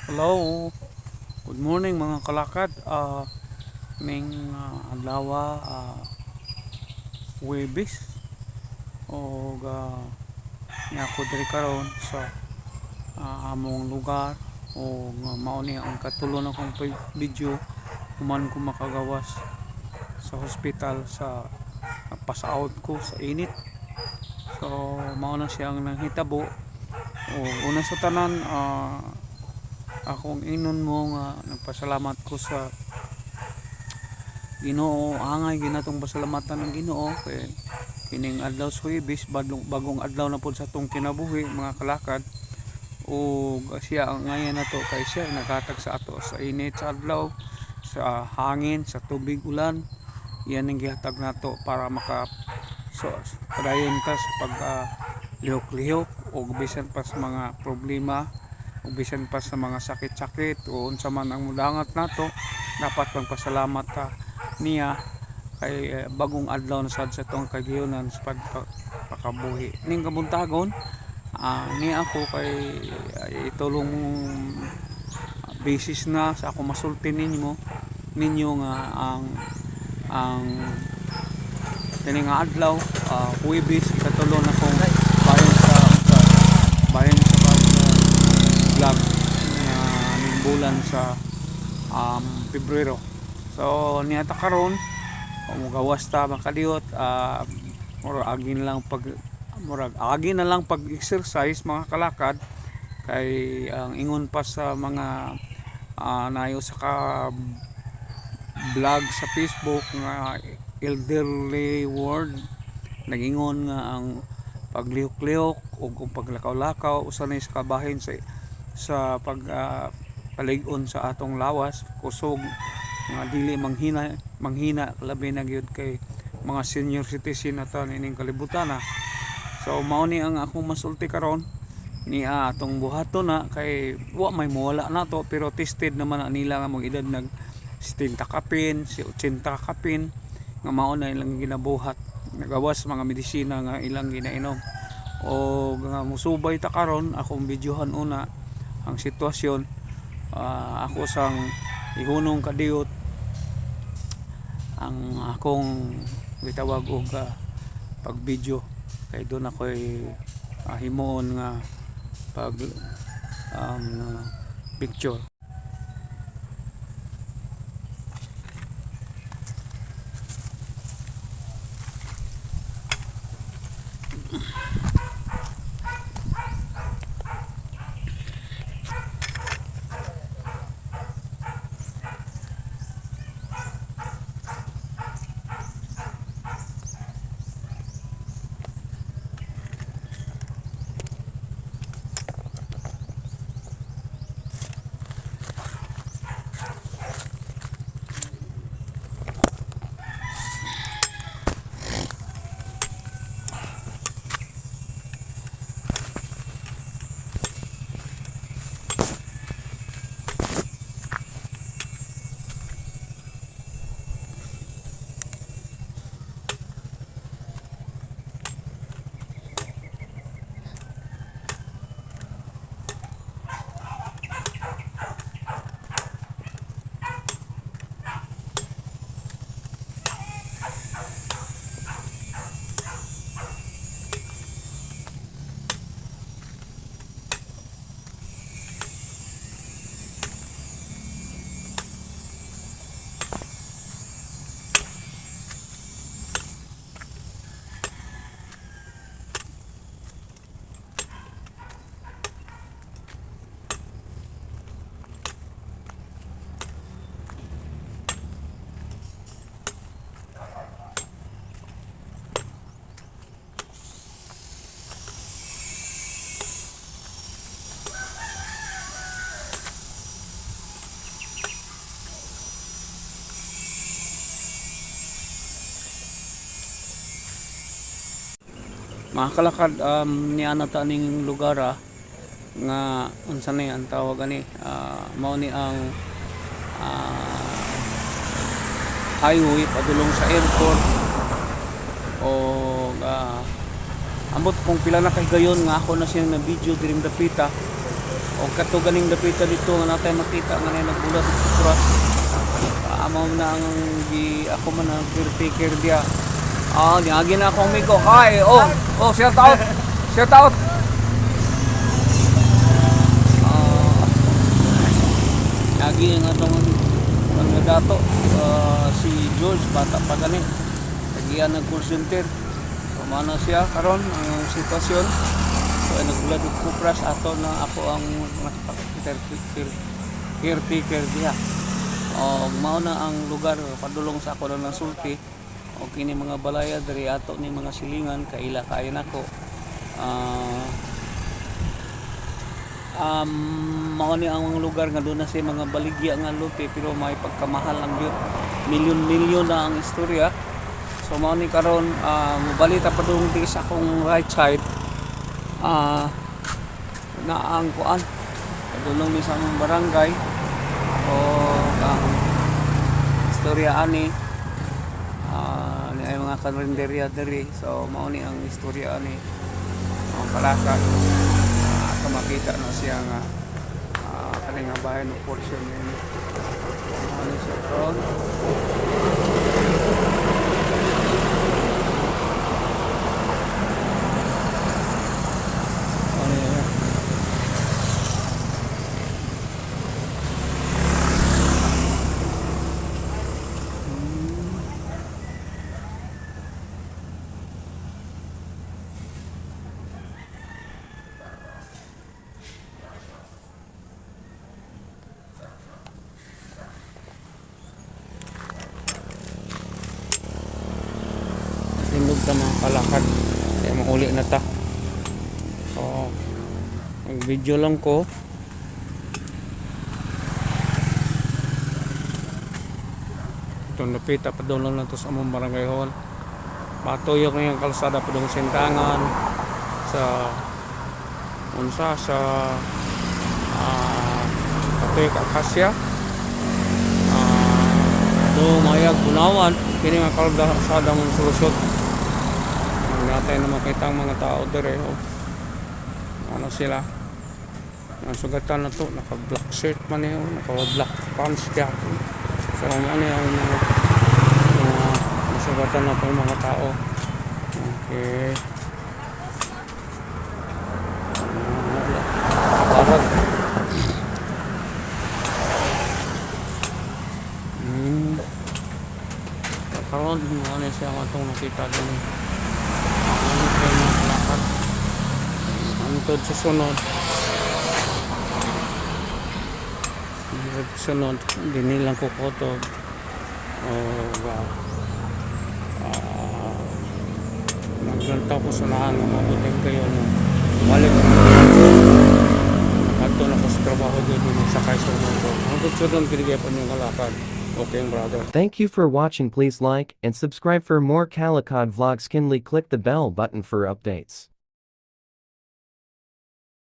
Hello, good morning mga kalakad. Ning adlaw Huwebes o niya ko diri karon sa among lugar o mao ni ang katulon akong video human ko makagawas sa hospital sa pass-out ko sa init. So mao na siya ang nanghitabo. O una sa tanan, akong inon mo nga nagpasalamat ko sa Ginoo. Angay ginatong pasalamatan ng Ginoo kay kining adlaw sa Huwebes, bagong adlaw na pod sa atong kinabuhi mga kalakad. O siya ang ngayon na to kay siya naghatag sa ato sa init sa adlaw, sa hangin, sa tubig ulan. Yan ang gihatag nato para padayon ta sa pag lihok-lihok o bisan pa sa mga problema o bisan pa sa mga sakit-sakit o unsa man ang mudangat nato, dapat magpasalamat ta niya kay bagong adlaw na sad sa tong kagiyonan sa pagpakabuhi ning kabuntagon. Ni ako kay itulong basis na sa ako masulti ninyo nga ang kini nga adlaw, Huwebes, katulon akong bahin sa pag vlog na ning bulan sa Pebrero. So niata karon gawas ta makaliot, murag agin na lang pag exercise mga kalakad kay ang ingon pa sa mga nayo sa ka vlog sa Facebook nga elderly world, nagingon nga ang paglihok-lihok o kung paglakaw-lakaw usa na sa kabahin sa palig-on sa atong lawas kusog nga dili manghina labi na gyud kay mga senior citizen ata nining kalibutan na. So mao ni ang akong masulti karon ni atong buhaton na kay wa may mawala na to, pero tested naman na nila nga mga edad nag 70 kapin, 80 kapin nga mao na ilang ginabuhat, nagawas mga medisina nga ilang ginainom. O nga musubay ta karon akong videohan una ang sitwasyon. Ako sang ihunong kadiyot ang akong gitawag og pag video kay doon ako'y himuon nga pag picture. Mga kalakad, niana ta ning lugar nga unsa ni ang tawag ani, mao ni ang highway padulong sa airport. O ambot kung pila na kay gayon nga ako na siyang na video diring dapita O kato ganing dapita dito nga natay makita nga na nagbulat sa kuras. Amaw na ang ako man ang caretaker dia. Niagi na akong amigo. Hi, shout out. Shout out. Niagi nga itong mga dato. Si George, bata pa gani. Nagiyan ng call center. Pamana siya karon ang sitwasyon. So, nagbulat ng kupras ato na ako ang caretaker dia. Mao na ang lugar padulong sa ako ng sulti. O kini mga balaya diri ato ni mga silingan kaila kaayo nako. Mao ni ang lugar nga doon na si mga baligya nga lupi pero may pagkamahal ang gyud. Milyon-milyon na ang istorya. So mao ni karon mobalita padung di sa akong right side. Na ang kuan padulong ni sa among barangay o ang istorya ani ni ay mga kalendarya diri. So mao ni ang istorya ani ang Kalakad. Makita na siya nga kaning bahay ng portion ni ano siya ron. Tindog ta mga Kalakad kaya mauli na ta. So mag video lang ko. Ito napita pa doon lang to sa among barangay hall. Patuyok na yung kalsada pa doon sintangan sa unsa sa patuyok akasya do mayag Bunawan kini nga kalsada mong solusyon. Natay na makita ang mga tao dire ano sila ang sugatan na to naka black shirt man yun, naka black pants kaya so ano yung sugatan na itong mga tao. Okay, parang karon ano siya matong nakita din antod sa sunod hindi nilang kukotog naglanta ko sa lahan mabuting kayo balik ato na ko sa trabaho doon sakay sa mundo hanggang sunod kinigapan yung Kalakad. Okay, brother. Thank you for watching. Please like and subscribe for more Kalakad vlogs. Kindly click the bell button for updates.